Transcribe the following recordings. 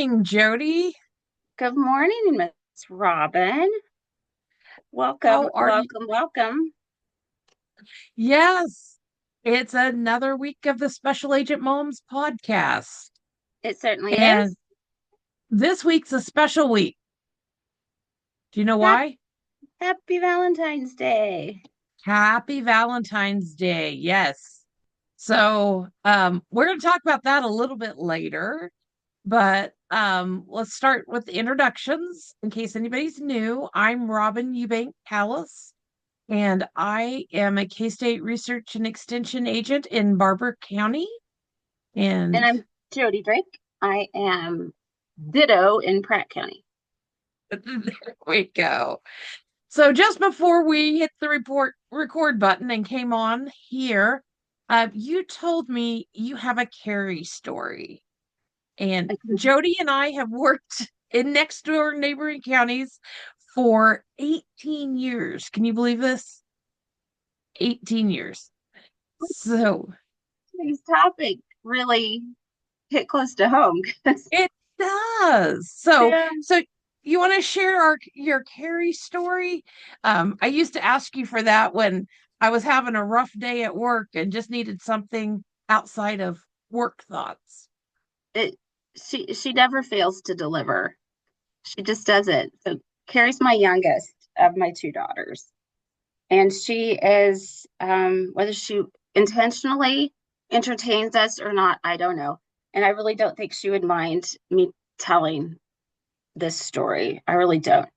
morning, Jodi. Good morning, Miss Robin. Welcome, How are you? welcome, welcome. Yes, it's another week of the Special Agent Moms podcast. It certainly And is. this week's a special week. Do you know Hap- why? Happy Valentine's Day. Happy Valentine's Day. Yes. We're going to talk about that a little bit later, but let's start with the introductions in case anybody's new. I'm Robin Eubank Callis. And I am a K-State Research and Extension Agent in Barber County. And And I'm Jodi Drake. I am ditto in Pratt County. there we go. So just before we hit the record button and came on here, you told me you have a Carrie story. And Jodi and I have worked in next door neighboring counties for 18 years. Can you believe this? 18 years. So Today's topic really hit close to home. it does. So, Yeah. so you want to share your Carrie story? I used to ask you for that when I was having a rough day at work and just needed something outside of work thoughts. it, she never fails to deliver. She just does it. So Carrie's my youngest of my two daughters. And she is, whether she intentionally entertains us or not, I don't know. And I really don't think she would mind me telling this story. I really don't.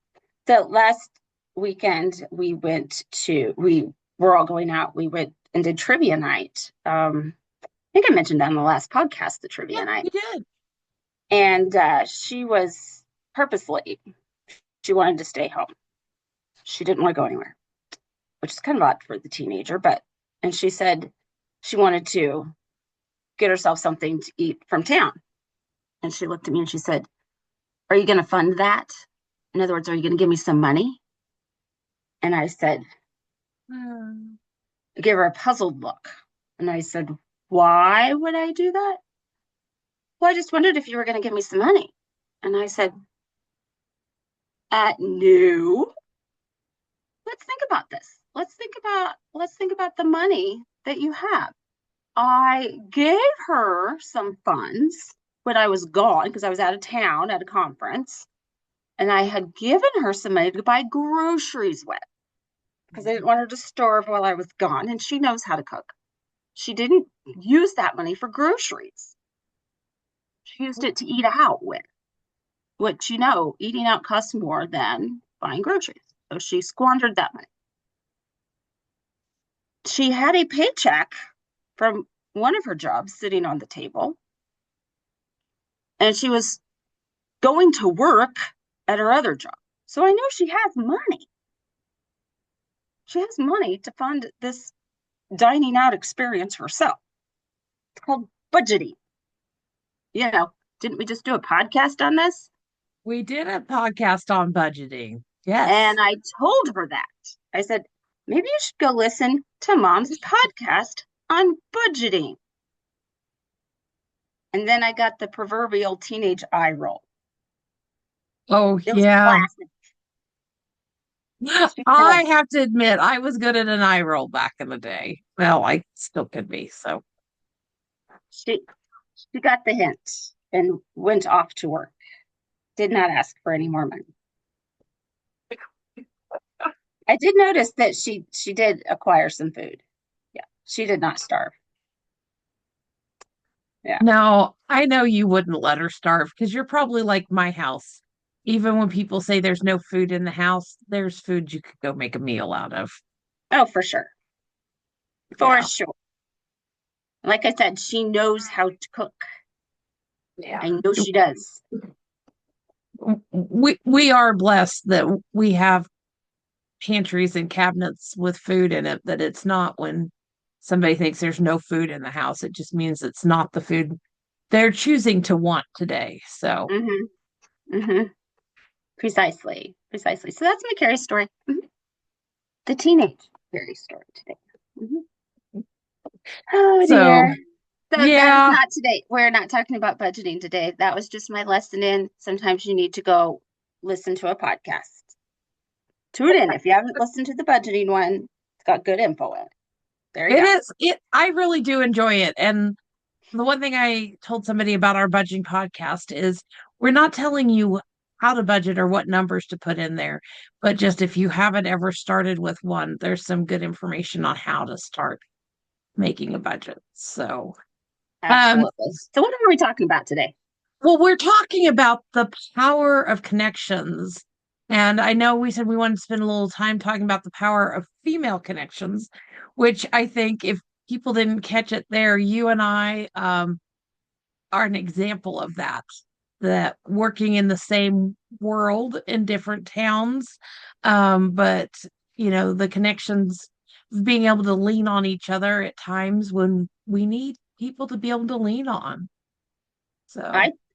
So last weekend we were all going out. We went and did trivia night. I think I mentioned that on the last podcast, the Yeah, trivia night. you did. And she was purposely, she wanted to stay home. She didn't want to go anywhere, which is kind of odd for the teenager, but, and she said she wanted to get herself something to eat from town. And she looked at me and she said, "Are you going to fund that? In other words, are you going to give me some money?" And I said, Hmm. I gave her a puzzled look. And I said, "Why would I do that?" "Well, I just wondered if you were going to give me some money." And I said, no. Let's think about this. Let's think about the money that you have. I gave her some funds when I was gone because I was out of town at a conference, and I had given her some money to buy groceries with because I didn't want her to starve while I was gone, and she knows how to cook. She didn't use that money for groceries. She used it to eat out with, which, eating out costs more than buying groceries. So she squandered that money. She had a paycheck from one of her jobs sitting on the table, and she was going to work at her other job. So I know she has money. She has money to fund this dining out experience herself. It's called budgeting. You know, didn't we just do a podcast on this? We did a podcast on budgeting. Yes. And I told her that. I said, maybe you should go listen to Mom's podcast on budgeting. And then I got the proverbial teenage eye roll. Oh, It was yeah. classic. She I said, have to admit, I was good at an eye roll back in the day. Well, I still could be. So, she she got the hint and went off to work. Did not ask for any more money. I did notice that she did acquire some food. Yeah, she did not starve. Yeah. no, I know you wouldn't let her starve because you're probably like my house. Even when people say there's no food in the house, there's food you could go make a meal out of. Oh, for sure. For Yeah. sure. Like I said, she knows how to cook. Yeah. I know she does. We are blessed that we have pantries and cabinets with food in it, that it's not when somebody thinks there's no food in the house. It just means it's not the food they're choosing to want today. So, Mm-hmm. Mm-hmm. Precisely. Precisely. So that's my Carrie story. Mhm. The teenage Carrie story today. Mhm. Oh so dear. So that is Yeah, not today. We're not talking about budgeting today. That was just my lesson in sometimes you need to go listen to a podcast. Tune in. If you haven't listened to the budgeting one, it's got good info in it. There you it go. is. I really do enjoy it. And the one thing I told somebody about our budgeting podcast is we're not telling you how to budget or what numbers to put in there, but just if you haven't ever started with one, there's some good information on how to start making a budget. So, um, Absolutely. So what are we talking about today? well, we're talking about the power of connections. And I know we said we wanted to spend a little time talking about the power of female connections, which I think if people didn't catch it there, you and I are an example of that. That working in the same world in different towns, but the connections, being able to lean on each other at times when we need people to be able to lean on. So,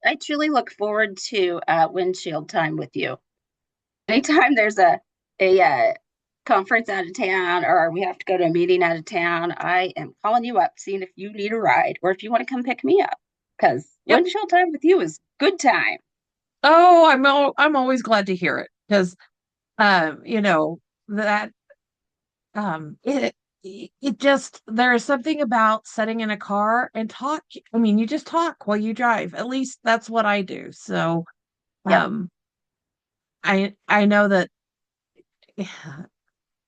I truly look forward to windshield time with you. Anytime there's a conference out of town or we have to go to a meeting out of town, I am calling you up, seeing if you need a ride or if you want to come pick me up. Because yep. windshield time with you is good time. Oh, I'm always glad to hear it because that it it just there is something about sitting in a car and talk. I mean, you just talk while you drive. At least that's what I do. So, Yep. um I know that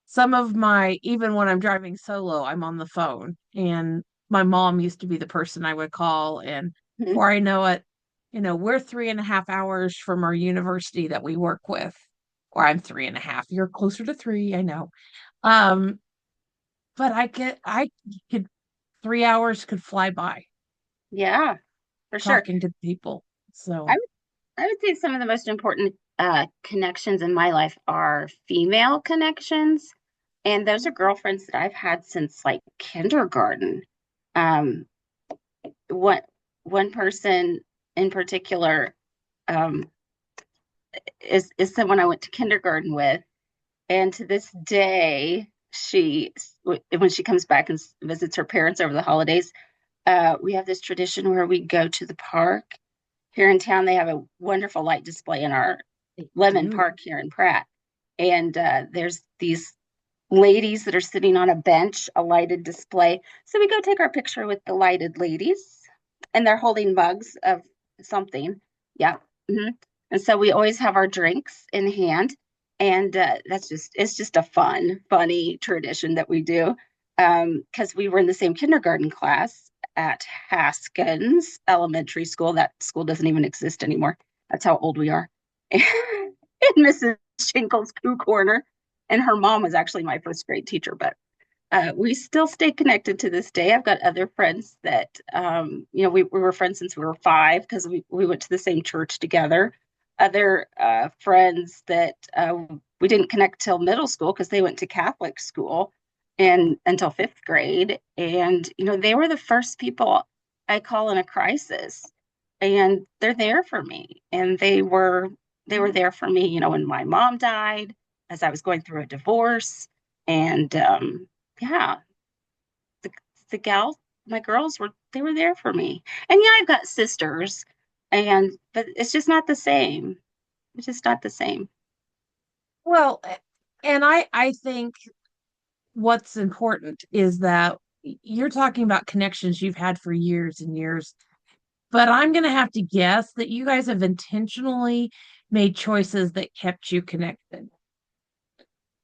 some of my even when I'm driving solo, I'm on the phone and my mom used to be the person I would call and Mhm. before I know it, we're 3.5 hours from our university that we work with. Or I'm 3.5. You're closer to three, I know. Um, but I could 3 hours could fly by Yeah, for sure. talking to people. I So, would I would say some of the most important connections in my life are female connections, and those are girlfriends that I've had since like kindergarten. Um, one one person in particular um, is someone I went to kindergarten with, and to this day, when she comes back and visits her parents over the holidays, we have this tradition where we go to the park here in town. They have a wonderful light display in our they Lemon do. Park here in Pratt, and there's these ladies that are sitting on a bench, a lighted display. So we go take our picture with the lighted ladies, and they're holding mugs of something. Yeah. hmm And so we always have our drinks in hand, and it's just a funny tradition that we do because we were in the same kindergarten class at Haskins Elementary School. That school doesn't even exist anymore. That's how old we are. And Mrs. Shinkle's Coo Corner, and her mom was actually my first grade teacher, but we still stay connected to this day. I've got other friends that, we were friends since we were five because we went to the same church together. Other friends that we didn't connect till middle school because they went to Catholic school and until fifth grade. And, they were the first people I call in a crisis. And they're there for me. And they were there for me, when my mom died, as I was going through a divorce. And yeah, the the gals, my girls were there for me. And yeah, I've got sisters, but it's just not the same. It's just not the same. Well, and I think what's important is that you're talking about connections you've had for years and years. But I'm going to have to guess that you guys have intentionally made choices that kept you connected.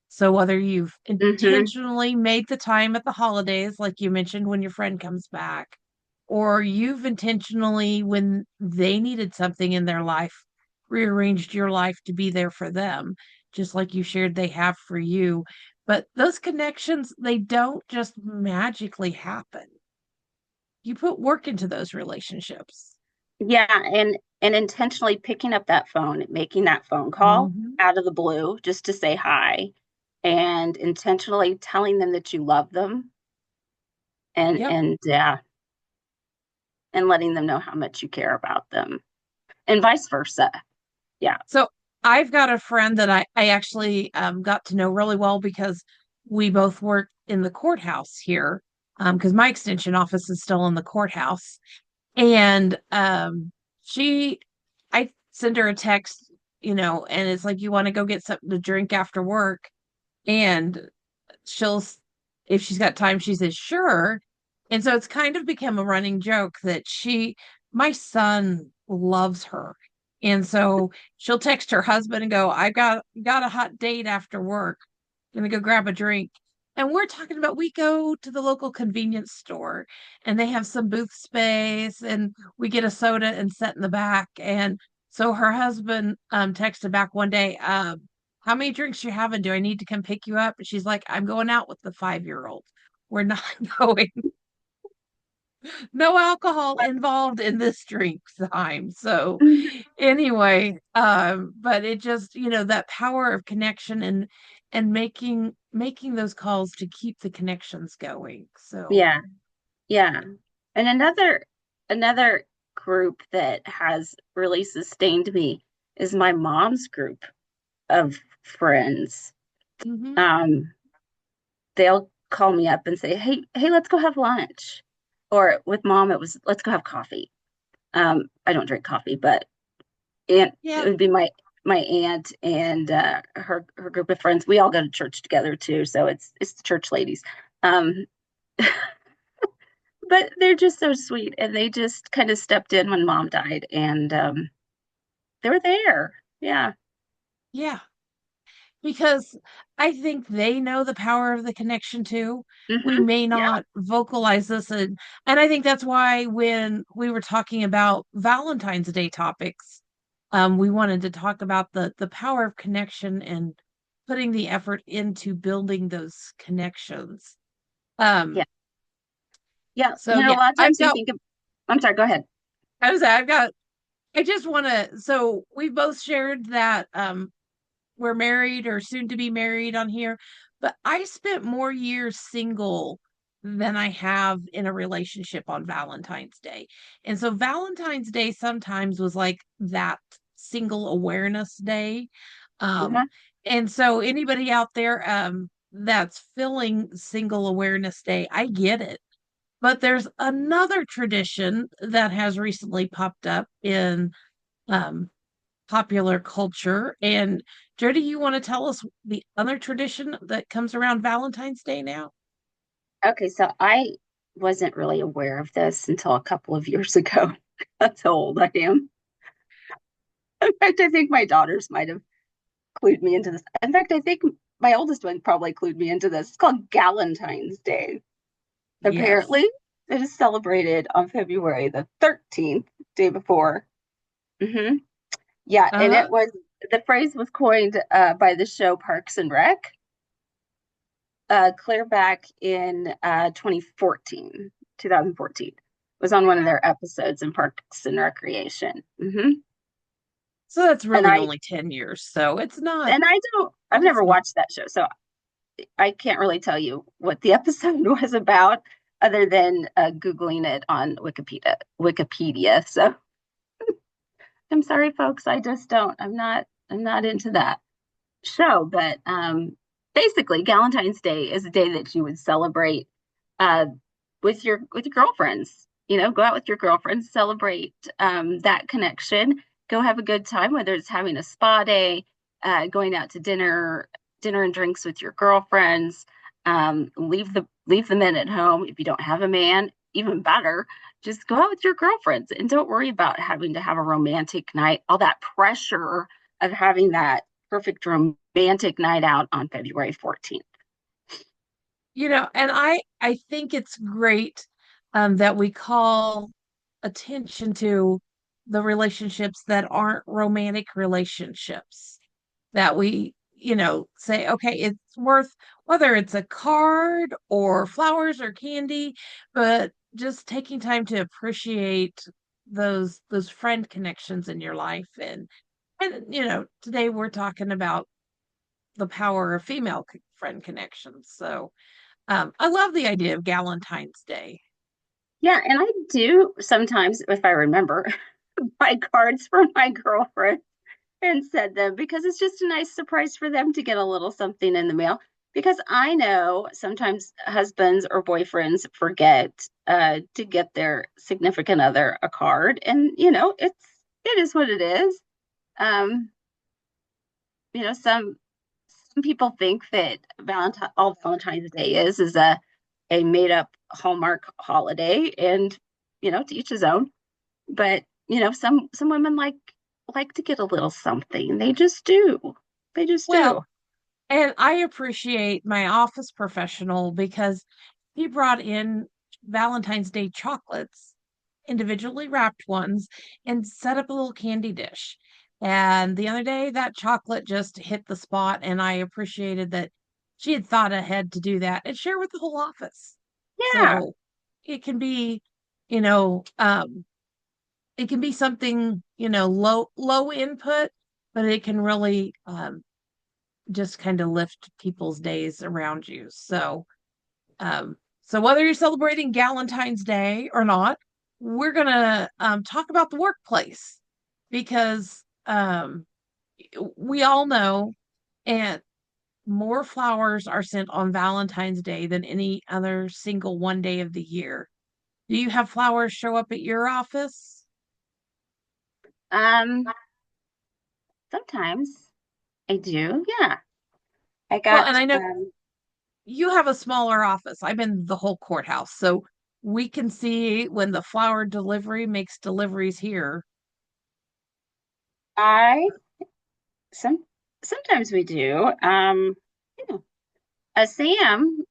So whether you've hmm intentionally made the time at the holidays, like you mentioned, when your friend comes back, or you've intentionally, when they needed something in their life, rearranged your life to be there for them, just like you shared they have for you. But those connections, they don't just magically happen. You put work into those relationships. Yeah, and intentionally picking up that phone, making that phone call Mhm. out of the blue just to say hi, and intentionally telling them that you love them, and Yep. and yeah, and letting them know how much you care about them, and vice versa. Yeah. So I've got a friend that I actually got to know really well because we both work in the courthouse here. because my extension office is still in the courthouse. And she, I send her a text, and it's like, you want to go get something to drink after work? And she'll, if she's got time, she says, sure. And so it's kind of become a running joke that my son loves her. And so she'll text her husband and go, I got a hot date after work. Gonna go grab a drink. And we're talking about we go to the local convenience store and they have some booth space and we get a soda and sit in the back. And so her husband texted back one day, how many drinks you having? Do I need to come pick you up? And she's like, I'm going out with the 5-year-old. We're not going, no alcohol involved in this drink time. So anyway, but it just, that power of connection and making those calls to keep the connections going. So, Yeah, yeah. And another group that has really sustained me is my mom's group of friends. mhm. Um, they'll call me up and say, "Hey, let's go have lunch." Or with mom, it was, "Let's go have coffee." I don't drink coffee, but it Yeah, would be my aunt and her group of friends. We all go to church together too, so it's the church ladies. Um, but they're just so sweet, and they just kind of stepped in when mom died, and they were there. Yeah. yeah. Because I think they know the power of the connection too. We may Yeah. not vocalize this, and I think that's why when we were talking about Valentine's Day topics, we wanted to talk about the power of connection and putting the effort into building those connections. Yeah. Um, Yeah. so A yeah, lot of times you think of, I'm sorry, go ahead. I've got, I just want to, so we both shared that, we're married or soon to be married on here, but I spent more years single than I have in a relationship on Valentine's Day. And so Valentine's Day sometimes was like that single awareness day. Um, Uh-huh. and so anybody out there that's feeling single awareness day, I get it. But there's another tradition that has recently popped up in um, popular culture. And Jody, you want to tell us the other tradition that comes around Valentine's Day now? Okay, so I wasn't really aware of this until a couple of years ago. That's how old I am. In fact, I think my daughters might have clued me into this. In fact, I think my oldest one probably clued me into this. It's called Gallentine's Day. Yes. Apparently, it is celebrated on February the 13th, day before. hmm Yeah, and Uh-huh. the phrase was coined by the show Parks and Rec, clear back in 2014. It was on one of their episodes in Parks and Recreation. So that's And really I only 10 years. So it's not, and I don't, I've but never it's not. watched that show, so I can't really tell you what the episode was about, other than Googling it on Wikipedia. So I'm sorry, folks. I just don't. I'm not into that show. But basically, Galentine's Day is a day that you would celebrate uh, with your girlfriends. Go out with your girlfriends, celebrate that connection. Go have a good time, whether it's having a spa day, going out to dinner and drinks with your girlfriends. Leave the men at home. If you don't have a man, even better. Just go out with your girlfriends and don't worry about having to have a romantic night. All that pressure of having that perfect romantic night out on February 14th. And I think it's great that we call attention to the relationships that aren't romantic relationships. That we, say, okay, it's worth whether it's a card or flowers or candy, but just taking time to appreciate those friend connections in your life. And today we're talking about the power of female friend connections. So I love the idea of Galentine's Day. Yeah, and I do sometimes, if I remember, buy cards for my girlfriend and send them because it's just a nice surprise for them to get a little something in the mail. because I know sometimes husbands or boyfriends forget to get their significant other a card, and it is what it is. Um, some people think that Valentine's Day is a made up Hallmark holiday, and to each his own. But some women like to get a little something. They just do. They just do. Well, and I appreciate my office professional because he brought in Valentine's Day chocolates, individually wrapped ones, and set up a little candy dish. And the other day, that chocolate just hit the spot, and I appreciated that she had thought ahead to do that and share with the whole office. Yeah. So it can be, you know, it can be something, low input, but it can really just kind of lift people's days around you. So whether you're celebrating Galentine's Day or not, we're gonna talk about the workplace because we all know, and more flowers are sent on Valentine's Day than any other single one day of the year. Do you have flowers show up at your office? Um, Sometimes I do. Yeah. I Well, and got I know you have a smaller office. I'm in the whole courthouse, so we can see when the flower delivery makes deliveries here. I some sometimes we do. Yeah. Sam,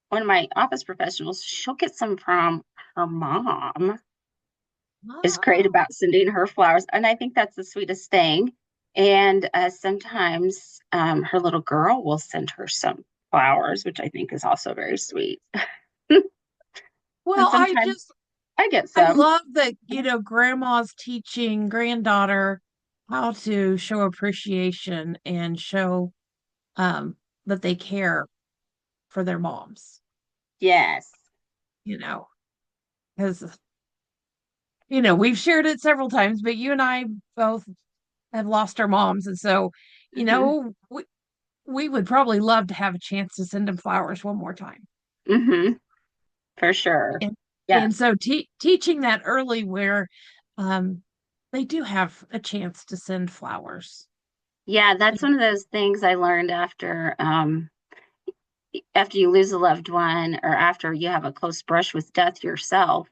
one of my office professionals, she'll get some from her mom. Is great Oh, about sending her flowers, and I think that's the sweetest thing. And sometimes her little girl will send her some flowers, which I think is also very sweet. And well, sometimes I get I some. love that, grandma's teaching granddaughter how to show appreciation and show um that they care for their moms, Yes. you know, because we've shared it several times, but you and I both have lost our moms, and so, you Hmm. know, we would probably love to have a chance to send them flowers one more time. Hmm. For sure. And Yes. so teaching that early where um they do have a chance to send flowers. Yeah, that's one of those things I learned after you lose a loved one or after you have a close brush with death yourself,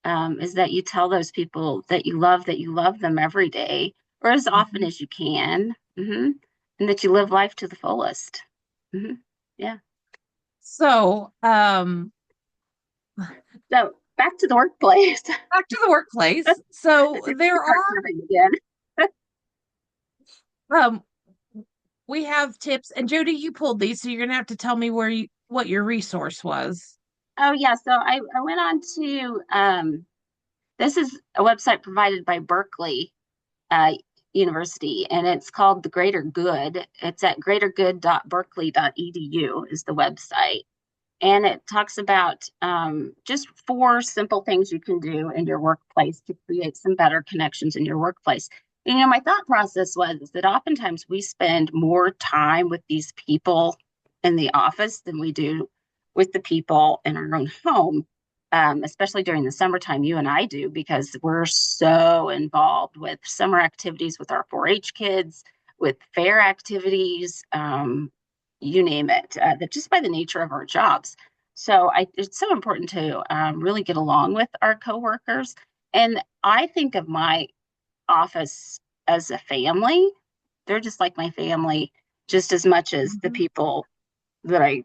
is that you tell those people that you love them every day or as often Mhm. as you can, and that you live life to the fullest. Hmm. Yeah. So, So back to the workplace. back to the workplace. I So think we there can start are napping again. um we have tips, and Jody, you pulled these, so you're gonna have to tell me what your resource was. Oh yeah, so I went on to this is a website provided by Berkeley uh, University, and it's called The Greater Good. It's at greatergood.berkeley.edu is the website. And it talks about just four simple things you can do in your workplace to create some better connections in your workplace. My thought process was that oftentimes we spend more time with these people in the office than we do with the people in our own home, especially during the summertime. You and I do because we're so involved with summer activities with our 4-H kids, with fair activities, you name it, that just by the nature of our jobs. So it's so important to really get along with our coworkers. And I think of my office as a family. They're just like my family, just as much as the Mhm. people that I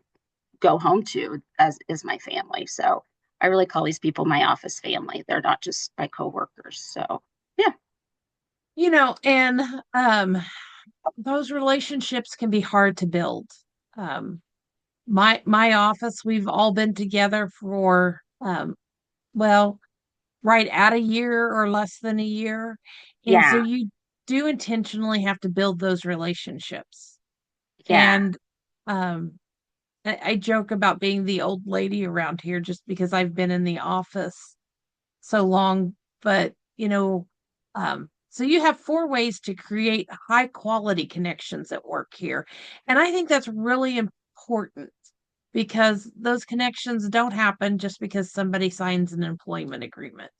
go home to as is my family. So I really call these people my office family. They're not just my coworkers. So yeah, And um those relationships can be hard to build. Um my office, we've all been together for well, right at a year or less than a year. And so yeah, you do intentionally have to build those relationships. yeah, And um, I joke about being the old lady around here just because I've been in the office so long. But, So you have four ways to create high quality connections at work here. And I think that's really important because those connections don't happen just because somebody signs an employment agreement.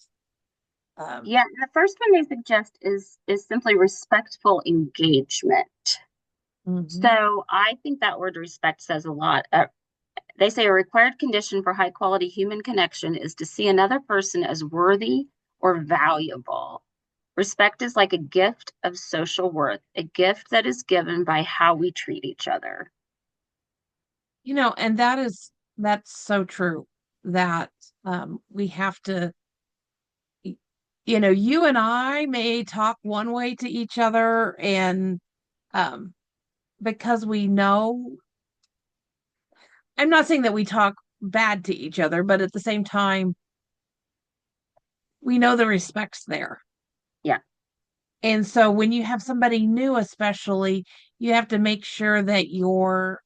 Um, Yeah, the first one they suggest is simply respectful engagement. mhm. So I think that word respect says a lot. They say a required condition for high quality human connection is to see another person as worthy or valuable. Respect is like a gift of social worth, a gift that is given by how we treat each other. And that's so true that we have to, you and I may talk one way to each other, and um, because we know, I'm not saying that we talk bad to each other, but at the same time, we know the respect's there. Yeah. And so when you have somebody new, especially, you have to make sure that you're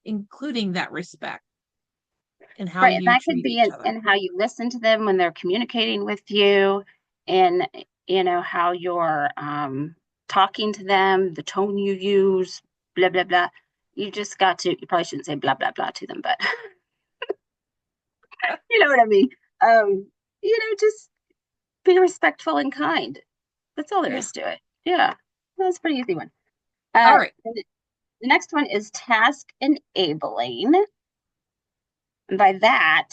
including that respect in how Right. And you that could treat be each other. in how you listen to them when they're communicating with you, and how you're talking to them, the tone you use, blah blah blah. You probably shouldn't say blah blah blah to them, but you know what I mean. Just be respectful and kind. That's all there Yeah. is to it. Yeah. That's a pretty easy one. All right. The next one is task enabling. And by that,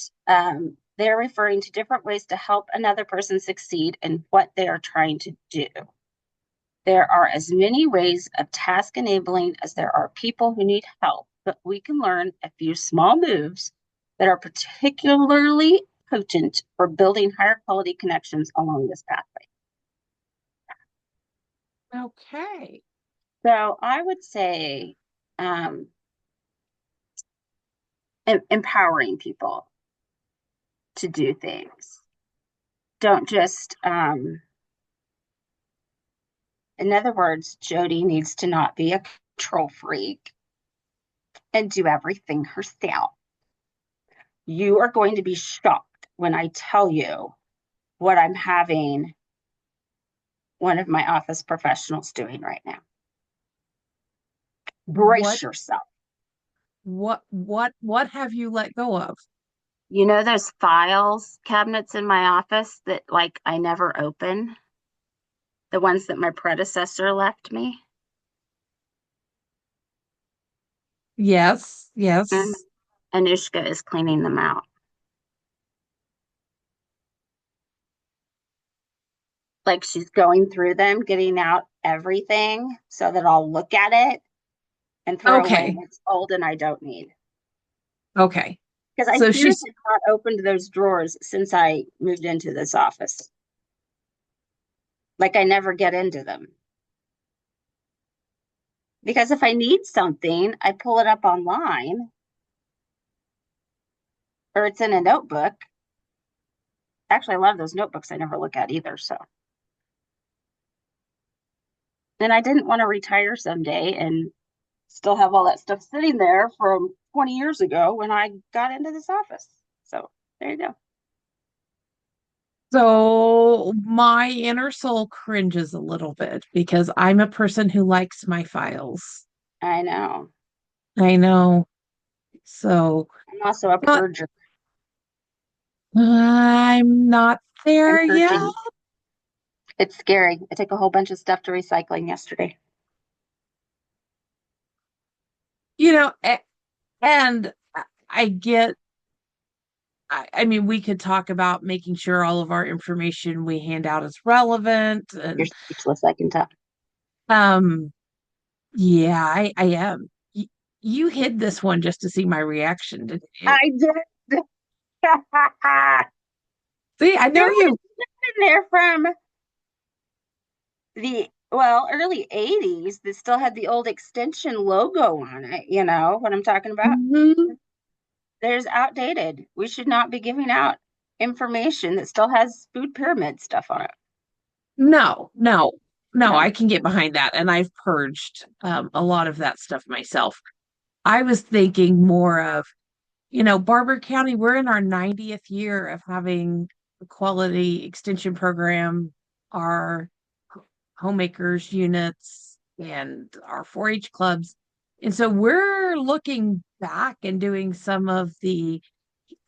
they're referring to different ways to help another person succeed in what they are trying to do. There are as many ways of task enabling as there are people who need help, but we can learn a few small moves that are particularly potent for building higher quality connections along this pathway. Okay. So I would say um, empowering people to do things. Don't just, in other words, Jodi needs to not be a control freak and do everything herself. You are going to be shocked when I tell you what I'm having one of my office professionals doing right now. What Brace yourself. what have you let go of? You know those files cabinets in my office that like I never open, the ones that my predecessor left me? Yes, And yes. Anushka is cleaning them out. Like she's going through them, getting out everything so that I'll look at it and throw away Okay. what's old and I don't need. Okay. Because I So seriously she's have not opened those drawers since I moved into this office. Like I never get into them. Because if I need something, I pull it up online or it's in a notebook. Actually, a lot of those notebooks I never look at either. So, and I didn't want to retire someday and still have all that stuff sitting there from 20 years ago when I got into this office. So, there you go. so my inner soul cringes a little bit because I'm a person who likes my files. I know. I know. So, I'm also a but purger. I'm not I'm there yet. purging. It's scary. I took a whole bunch of stuff to recycling yesterday. You know, and I get, I mean, we could talk about making sure all of our information we hand out is relevant. You're And speechless, I can tell. um, yeah, I am. You hid this one just to see my reaction, didn't you? I did. See, I There know was you. in there from the early 80s that still had the old extension logo on it. You know what I'm talking about? Mhm. There's outdated. We should not be giving out information that still has food pyramid stuff on it. No, no, no, No. I can get behind that. And I've purged a lot of that stuff myself. I was thinking more of, Barber County, we're in our 90th year of having the quality extension program. Our homemakers units and our 4-H clubs. And so we're looking back and doing some of the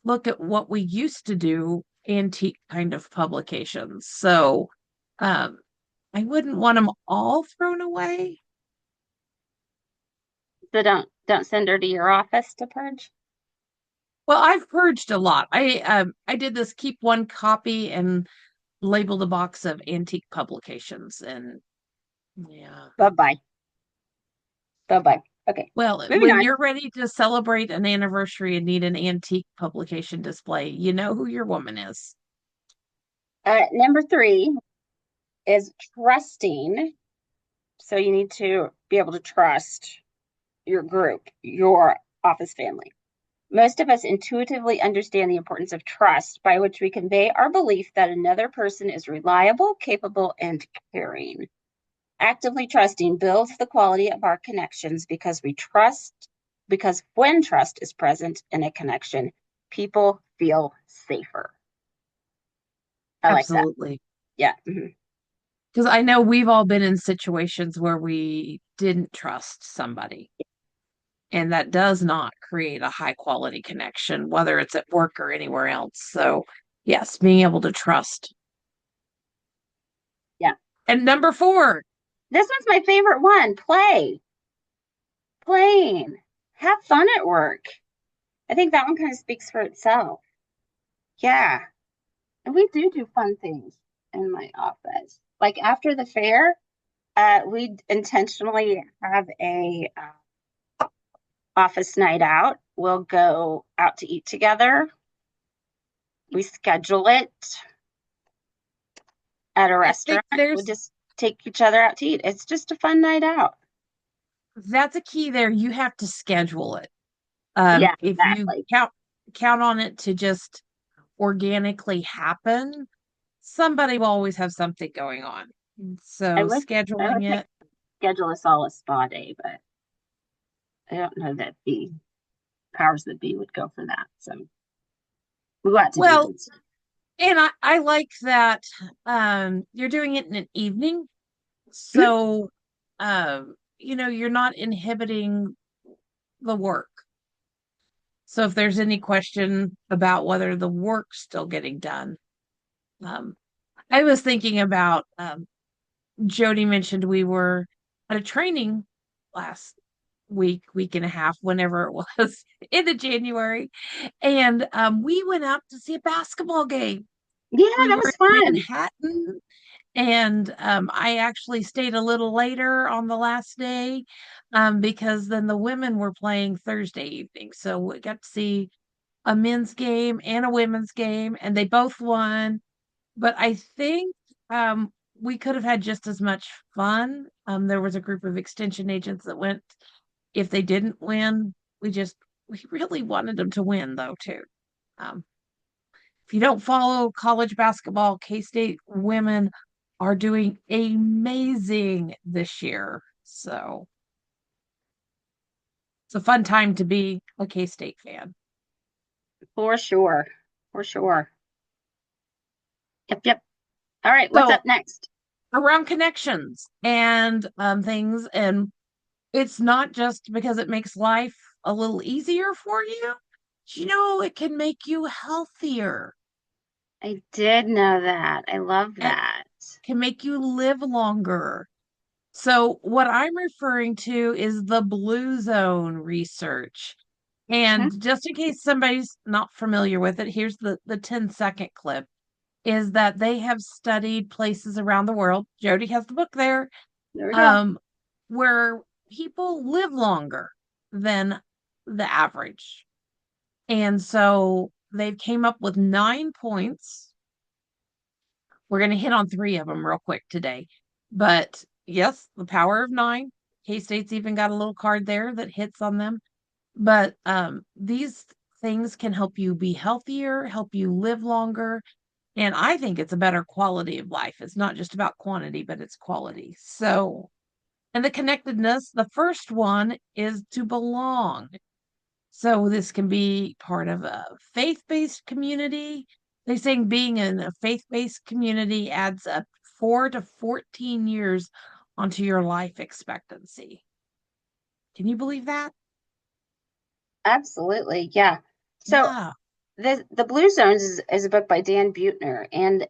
look at what we used to do antique kind of publications. So um, I wouldn't want them all thrown away. So don't send her to your office to purge. Well, I've purged a lot. I did this keep one copy and labeled a box of antique publications, and yeah. Bye bye. Bye bye. Okay, Well, moving when on. you're ready to celebrate an anniversary and need an antique publication display, you know who your woman is. Number three is trusting. So you need to be able to trust your group, your office family. Most of us intuitively understand the importance of trust, by which we convey our belief that another person is reliable, capable, and caring. Actively trusting builds the quality of our connections because when trust is present in a connection, people feel safer. I like that. Absolutely. Yeah. Mhm. Because I know we've all been in situations where we didn't trust somebody, and that does not create a high quality connection, whether it's at work or anywhere else. So, yes, being able to trust. Yeah. And number four, This one's my favorite one. Playing. Have fun at work. I think that one kind of speaks for itself. Yeah. And we do fun things in my office. Like after the fair, we intentionally have a office night out. We'll go out to eat together. We schedule it at a I think restaurant. We there's just take each other out to eat. It's just a fun night out. that's a key there. You have to schedule it. Yeah, If you exactly. count on it to just organically happen, somebody will always have something going on. I So wish I scheduling wish I it, could schedule us all a spa day, but I don't know that the powers that be would go for that. So we go out to well, dinner instead. and I like that you're doing it in an evening. Mhm. So you're not inhibiting the work. So if there's any question about whether the work's still getting done, um, I was thinking about Jodi mentioned we were at a training last week and a half, whenever it was, into January, and we went out to see a basketball game. Yeah, We that were was in fun. Manhattan, and I actually stayed a little later on the last day because then the women were playing Thursday evening, so we got to see a men's game and a women's game, and they both won. But I think we could have had just as much fun. There was a group of extension agents that went if they didn't win. We really wanted them to win though too. Um, if you don't follow college basketball, K-State women are doing amazing this year. So it's a fun time to be a K-State fan. For sure. For sure. Yep, yep. All right, what's So up next? around connections and things, and it's not just because it makes life a little easier for you. It can make you healthier. I did know that. I love It that. can make you live longer. So, what I'm referring to is the blue zone research. Mhm. And just in case somebody's not familiar with it, here's the 10-second clip is that they have studied places around the world. Jodi has the book there, There we go. um, where people live longer than the average. And so they've came up with 9 points. We're going to hit on three of them real quick today. But yes, the power of nine. K-State's even got a little card there that hits on them. But these things can help you be healthier, help you live longer. And I think it's a better quality of life. It's not just about quantity, but it's quality. So, and the connectedness, the first one is to belong. So this can be part of a faith-based community. They're saying being in a faith-based community adds up 4 to 14 years onto your life expectancy. Can you believe that? Absolutely. Yeah. So Yeah. the Blue Zones is a book by Dan Buettner, and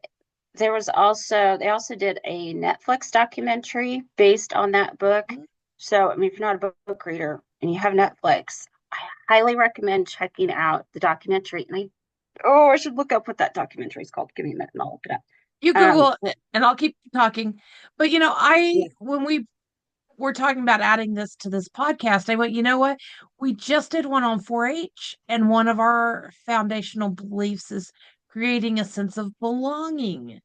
they also did a Netflix documentary based on that book. So I mean, if you're not a book reader and you have Netflix, I highly recommend checking out the documentary. And I should look up what that documentary is called. Give me a minute and I'll look it up. You Um, Google it and I'll keep talking. But yeah, when we were talking about adding this to this podcast, I went, you know what? We just did one on 4-H, and one of our foundational beliefs is creating a sense of belonging.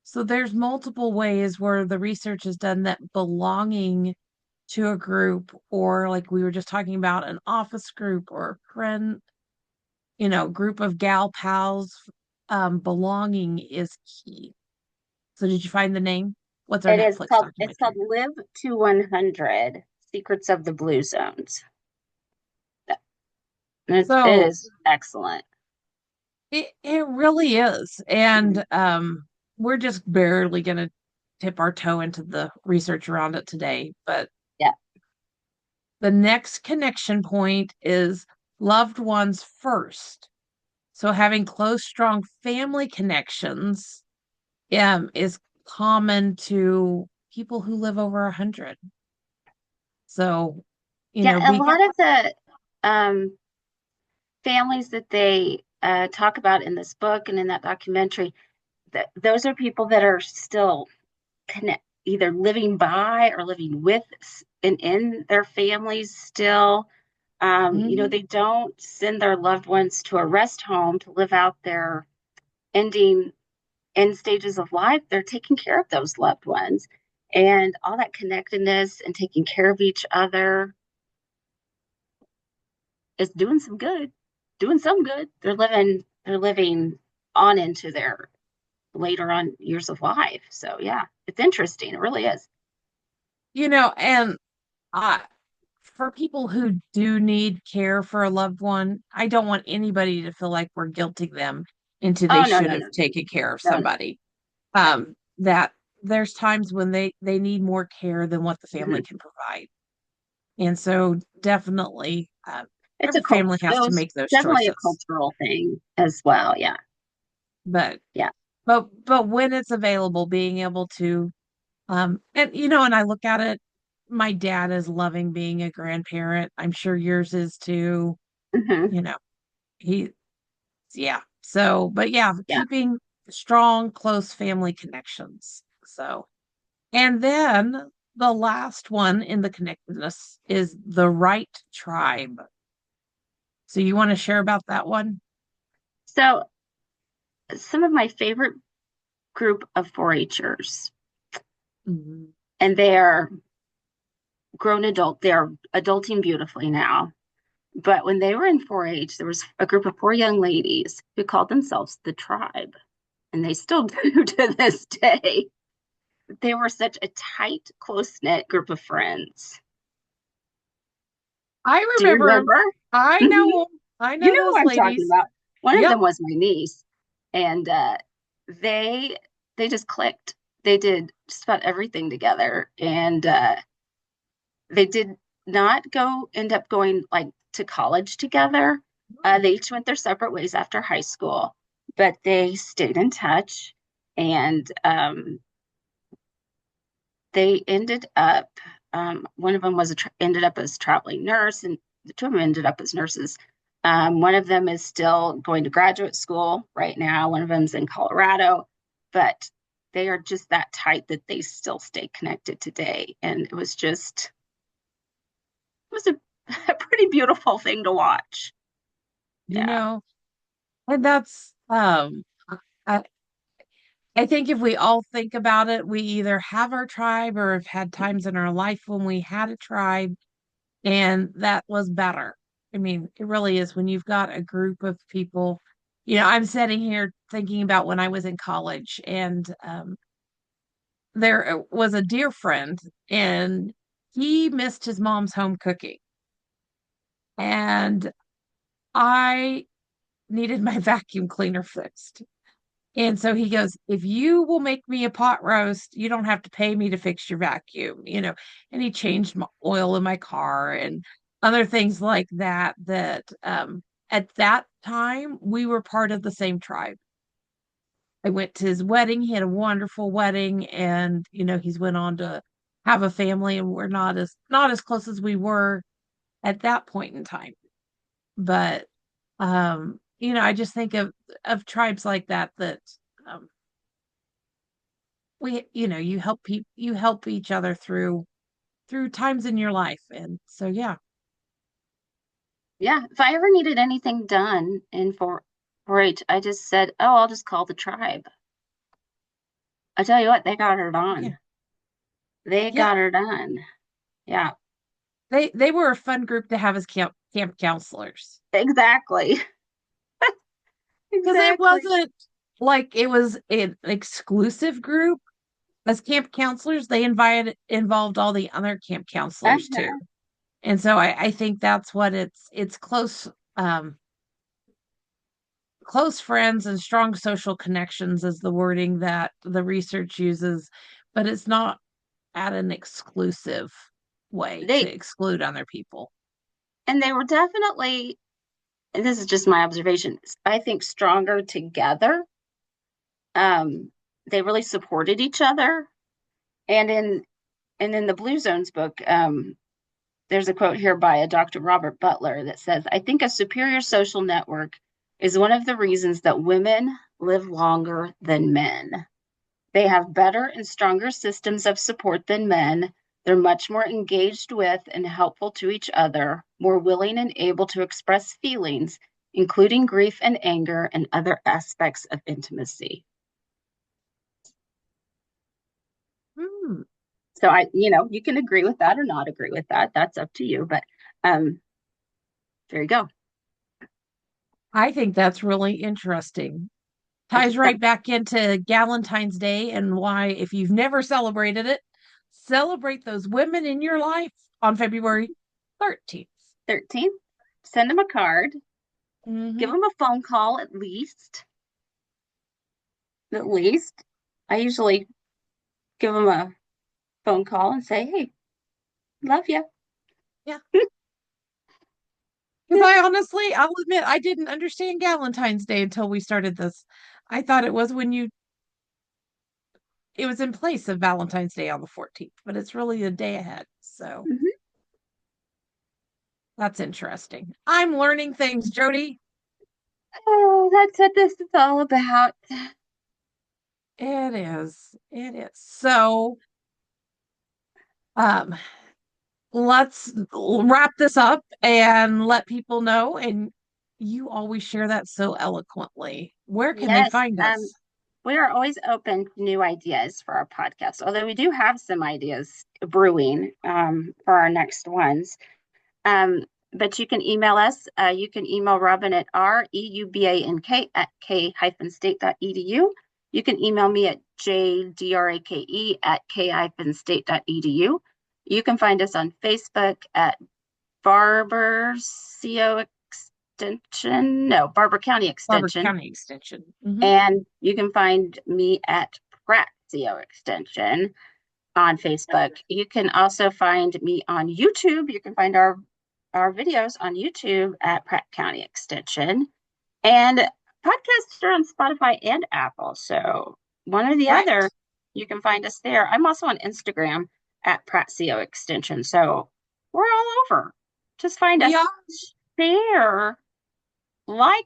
So there's multiple ways where the research has done that belonging to a group, or like we were just talking about, an office group or a friend, group of gal pals, belonging is key. So did you find the name? What's our Netflix it's called documentary? Live to 100: Secrets of the Blue Zones. And it So is excellent. it really is. Mhm. And we're just barely gonna tip our toe into the research around it today. But Yeah. the next connection point is loved ones first. So having close, strong family connections is common to people who live over 100. So, Yeah, a being lot of the um, families that they talk about in this book and in that documentary, those are people that are still either living by or living with and in their families still. Mhm. They don't send their loved ones to a rest home to live out their ending end stages of life. They're taking care of those loved ones, and all that connectedness and taking care of each other is doing some good, doing some good. They're living on into their later on years of life. So yeah, it's interesting. It really is. And I for people who do need care for a loved one, I don't want anybody to feel like we're guilting them into they Oh no, should no, have no, taken care of no, no. somebody. Yeah. That there's times when they need more care than what the family Mhm. can provide. And so definitely It's a every cult. family has to Those make those definitely a choices. cultural thing as well. Yeah, But yeah. but when it's available, being able to and I look at it, my dad is loving being a grandparent. I'm sure yours is too. Hmm. You know, he yeah. So, but yeah, Yeah. keeping strong, close family connections. So, and then the last one in the connectedness is the right tribe. So you want to share about that one? So some of my favorite group of 4-Hers, Mhm. and they are grown adult. They are adulting beautifully now. But when they were in 4-H, there was a group of four young ladies who called themselves the tribe, and they still do to this day. They were such a tight, close knit group of friends. I Do you remember, remember? I Hmm. know, I You know know who those I'm talking ladies. about. One of Yep. them was my niece, and they they just clicked. They did just about everything together, and they did not end up going like to college together. They each went their separate ways after high school, but they stayed in touch, and they ended up. One of them ended up as a traveling nurse, and the two of them ended up as nurses. One of them is still going to graduate school right now. One of them's in Colorado, but they are just that tight that they still stay connected today. And it was a pretty beautiful thing to watch. You Yeah. know, and that's I, I think if we all think about it, we either have our tribe or have had times in our life when we had a tribe and that was better. I mean, it really is when you've got a group of people. I'm sitting here thinking about when I was in college, and there was a dear friend, and he missed his mom's home cooking. And I needed my vacuum cleaner fixed. And so he goes, if you will make me a pot roast, you don't have to pay me to fix your vacuum, And he changed my oil in my car and other things like that. At that time, we were part of the same tribe. I went to his wedding. He had a wonderful wedding, and he's went on to have a family, and we're not as close as we were at that point in time. But I just think of tribes like that um you help each other through times in your life. And so yeah. Yeah, if I ever needed anything done in 4-H, I just said, "Oh, I'll just call the tribe." I tell you what, they got her Yeah. done. They Yeah. got her done. Yeah, They were a fun group to have as camp counselors exactly. because it Exactly. wasn't like it was an exclusive group. As camp counselors, they involved all the other camp counselors too. Uh-huh. And so I think that's what it's close friends and strong social connections is the wording that the research uses, but it's not at an exclusive way to They exclude other people. and they were definitely, and this is just my observation, I think stronger together. Um, they really supported each other. And in the Blue Zones book, there's a quote here by a Dr. Robert Butler that says, I think a superior social network is one of the reasons that women live longer than men. They have better and stronger systems of support than men. They're much more engaged with and helpful to each other, more willing and able to express feelings, including grief and anger and other aspects of intimacy. Hmm. So you can agree with that or not agree with that. That's up to you. But um, there you go. I think that's really interesting. I Ties just thought, right back into Galentine's Day and why, if you've never celebrated it, celebrate those women in your life on February 13th. 13th, send them a card, give Hmm. them a phone call at least. At least. I usually give them a phone call and say, hey, love you. Yeah. Because I'll admit, I didn't understand Galentine's Day until we started this. I thought it was in place of Valentine's Day on the 14th, but it's really a day ahead. So Mhm. that's interesting. I'm learning things, Jodi. Oh, that's what this is all about. It is. It is. So, um, let's wrap this up and let people know. And you always share that so eloquently. Where can they Yes, find us? we are always open to new ideas for our podcast, although we do have some ideas brewing for our next ones. Um, but you can email us. You can email Robin at reubank at k-state.edu. You can email me at jdrake at k-state.edu. You can find us on Facebook at Barber CO Extension, no, Barber County Barber Extension. County Extension. Hmm. And you can find me at Pratt CO Extension on Facebook. You can also find me on YouTube. You can find our videos on YouTube at Pratt County Extension. And podcasts are on Spotify and Apple. So one or the Right. other, you can find us there. I'm also on Instagram at Pratt CO Extension. So we're all over. Just find We are. us, share, like,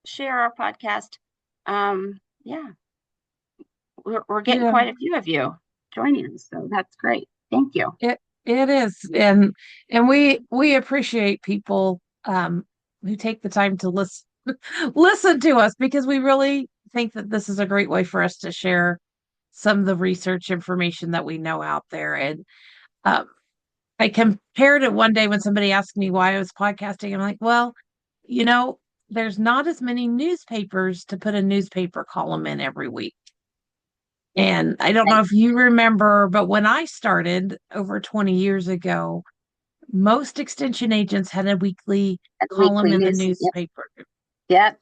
share our podcast. Yeah, we're getting Yeah. quite a few of you joining us. So that's great. Thank you. It is. And we appreciate people who take the time to listen to us because we really think that this is a great way for us to share some of the research information that we know out there. And um, I compared it one day when somebody asked me why I was podcasting. I'm like, well, you know, there's not as many newspapers to put a newspaper column in every week. And I don't know Right. if you remember, but when I started over 20 years ago, most extension agents had a weekly At the column weekly in the news. Yep. newspaper. Yep.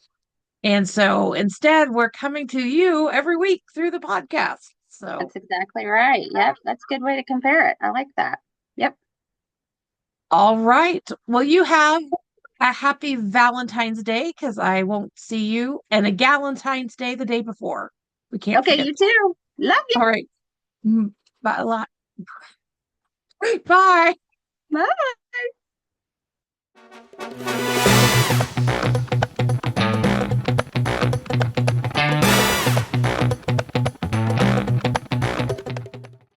And so instead, we're coming to you every week through the podcast. So, That's exactly right. Yep, that's a good way to compare it. I like that. Yep. all right. Well, you have a happy Valentine's Day because I won't see you, and a Galentine's Day the day before. We can't Okay, forget you that. too. Love you. All right. Bye. Bye. Bye.